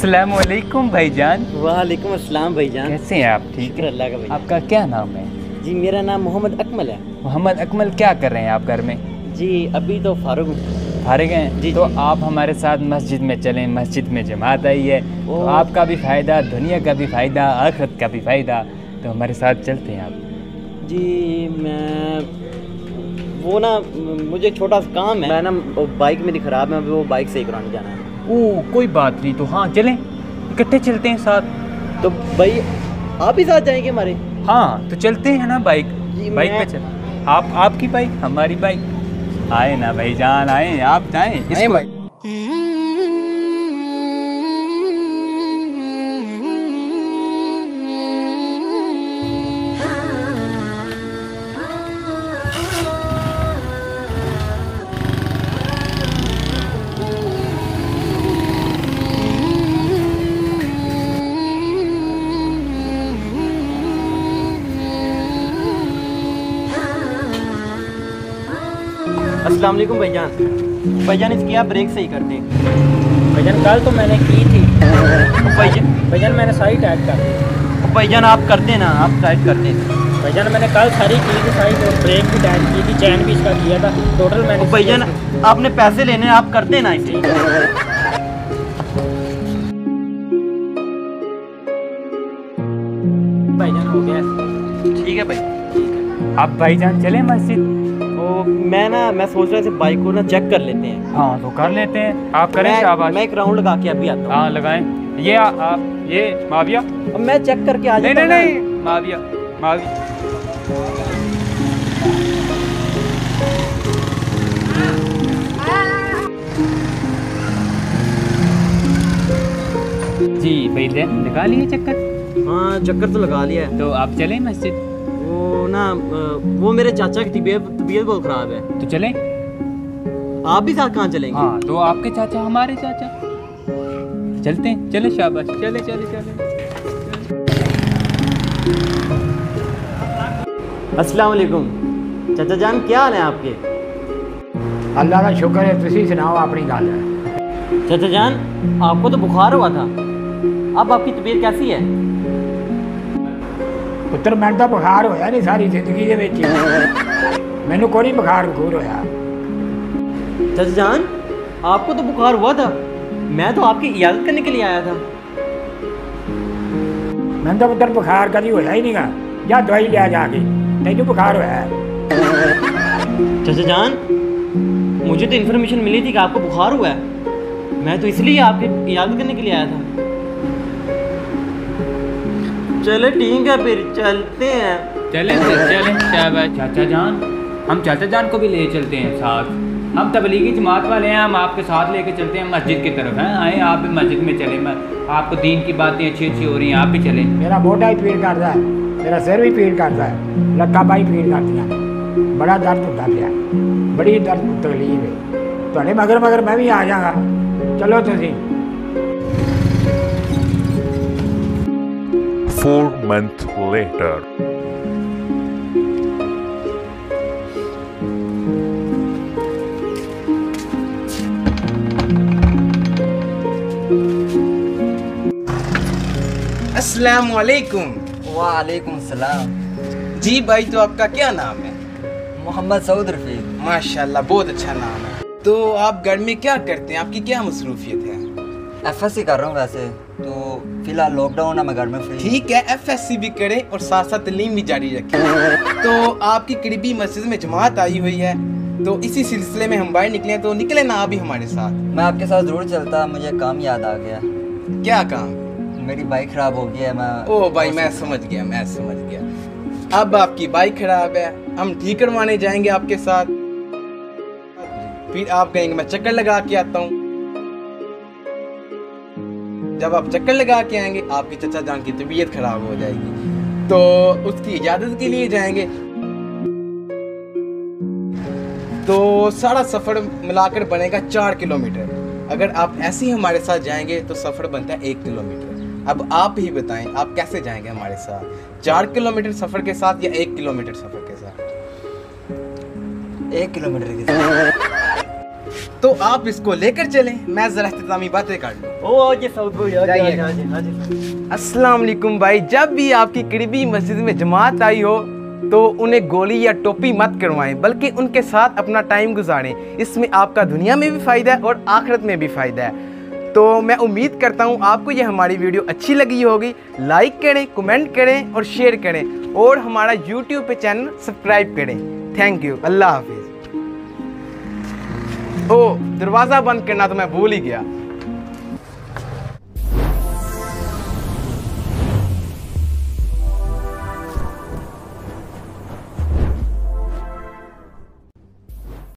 अस्सलाम वालेकुम भाईजान। वालेकुम अस्सलाम भाईजान। कैसे हैं आप? ठीक है अल्लाह का भाईजान। आपका क्या नाम है? जी मेरा नाम मोहम्मद अकमल है। मोहम्मद अकमल, क्या कर रहे हैं आप घर में? जी अभी तो फारूक फारिग हैं जी, तो जी। आप हमारे साथ मस्जिद में चलें। मस्जिद में जमात आई है तो आपका भी फ़ायदा, दुनिया का भी फ़ायदा, आखिरत का भी फ़ायदा। तो हमारे साथ चलते हैं आप। जी मैं वो ना मुझे एक छोटा सा काम है। मैं ना बाइक मेरी ख़राब है, अभी वो बाइक सही कराने जाना है। ओह कोई बात नहीं, तो हाँ चलें, इकट्ठे चलते हैं साथ। तो भाई आप ही साथ जाएंगे हमारे? हाँ तो चलते हैं ना बाइक बाइक पे चल। आप आपकी बाइक हमारी बाइक। आए ना भाईजान, आए, आप जाएं भाई। अस्सलाम वालेकुम भाईजान। भाईजान इसकी आप ब्रेक सही कर दें। भाईजान कल तो मैंने की थी। भाईजान मैंने सारी टाइट कर दी। भाईजान आप कर दें ना, आप टाइट कर दें। भाईजान मैंने कल सारी की थी, सारी ब्रेक भी टाइट की थी, चैन भी इसका किया था, टोटल मैंने। भाईजान आपने पैसे लेने हैं, आप कर देना इसे। भाईजान हो गया। ठीक है भाई। आप भाईजान चलें मस्जिद। तो मैं सोच रहा था बाइक को ना चेक कर लेते हैं। हाँ तो कर लेते हैं, आप करें। शाबाश। मैं एक राउंड लगा के अभी आता हूँ। हाँ लगाएं। ये आप ये माविया। अब मैं चेक करके आ नहीं जाता नहीं हूँ। नहीं, माविया माविया। जी भाईजान लगा लिए चक्कर? हाँ चक्कर तो लगा लिया है। तो आप चलें मस्जिद। वो ना वो मेरे चाचा की तबीयत बहुत खराब है। तो चलें। आप भी साथ कहाँ चलेंगे? हाँ तो आपके चाचा हमारे चाचा। चलते हैं, चले शाबाश, चले चले चले। अस्सलाम वालेकुम चाचा जान, क्या हाल है आपके? अल्लाह का शुक्र है, तुसी सुनाओ अपनी गल। चाचा जान आपको तो बुखार हुआ था, अब आपकी तबीयत कैसी है? पुत्र मैं तो बुखार होया नहीं सारी जिंदगी दे विच, मैनू कोई बुखार बखूर होया। चाचा जान आपको तो बुखार हुआ था, मैं तो आपकी इजाज़त करने के लिए आया था। मैं तो पुत्र बुखार कभी होया ही नहीं गा, जा दवाई लिया जाके, तेनू बुखार होया है। चाचा जान मुझे तो इन्फॉर्मेशन मिली थी कि आपको बुखार हुआ है, मैं तो इसलिए आपकी इजाज़त करने के लिए आया था। चले ठीक है फिर चलते हैं। चलें चलें शाबाश। चाचा जान, हम चाचा जान को भी ले चलते हैं साथ। हम तबलीगी जमात वाले हैं, हम आपके साथ लेके चलते हैं मस्जिद की तरफ। हैं आए आप भी मस्जिद में चलें। आपको दीन की बातें अच्छी अच्छी हो रही हैं, आप भी चलें। मेरा मोटा ही पीड़ करता है, मेरा सिर भी पीड़ करता है, लत्तां बाहीं पीड़ करदियां ने, बड़ा दर्द होता पिया, बड़ी दर्द तकलीफ है। तुहाडे मगर मैं भी आ जाऊंगा, चलो तुसी। 4 months later. अस्सलाम वालेकुम। वालेकुम सलाम। जी भाई, तो आपका क्या नाम है? मोहम्मद सऊद रफीक। माशाल्लाह बहुत अच्छा नाम है। तो आप घर में क्या करते हैं, आपकी क्या मसरूफियत है? एफएससी कर रहा हूँ वैसे तो, फिलहाल लॉकडाउन है, मैं घर में फ्री। ठीक है, एफएससी भी करें और साथ साथ तालीम भी जारी रखें। तो आपकी करीबी मस्जिद में जमात आई हुई है, तो इसी सिलसिले में हम बाहर निकले, तो निकले ना अभी हमारे साथ। मैं आपके साथ जरूर चलता, मुझे काम याद आ गया। क्या काम? मेरी बाइक खराब हो गई है। मैं ओ भाई मैं समझ गया। अब आपकी बाइक खराब है, हम ठीक करवाने जाएंगे आपके साथ। फिर आप कहेंगे मैं चक्कर लगा के आता हूँ। जब आप चक्कर लगा के आएंगे आपकी चचा जान की तबीयत खराब हो जाएगी, तो उसकी इजाजत के लिए जाएंगे। तो सारा सफर मिलाकर बनेगा 4 किलोमीटर। अगर आप ऐसे ही हमारे साथ जाएंगे तो सफर बनता है 1 किलोमीटर। अब आप ही बताएं आप कैसे जाएंगे हमारे साथ, 4 किलोमीटर सफर के साथ या 1 किलोमीटर सफर के साथ? 1 किलोमीटर के साथ। तो आप इसको लेकर चलें, मैं ज़रा इख्तितामी बातें कर लूँ। ओ जी सऊद भाई आ जाइए। अस्सलाम वालेकुम भाई। जब भी आपकी करीबी मस्जिद में जमात आई हो तो उन्हें गोली या टोपी मत करवाएं, बल्कि उनके साथ अपना टाइम गुजारें। इसमें आपका दुनिया में भी फ़ायदा है और आखिरत में भी फ़ायदा है। तो मैं उम्मीद करता हूँ आपको ये हमारी वीडियो अच्छी लगी होगी। लाइक करें, कमेंट करें और शेयर करें, और हमारा यूट्यूब पे चैनल सब्सक्राइब करें। Thank you. अल्लाह हाफिज़। ओ दरवाज़ा बंद करना तो मैं भूल ही गया।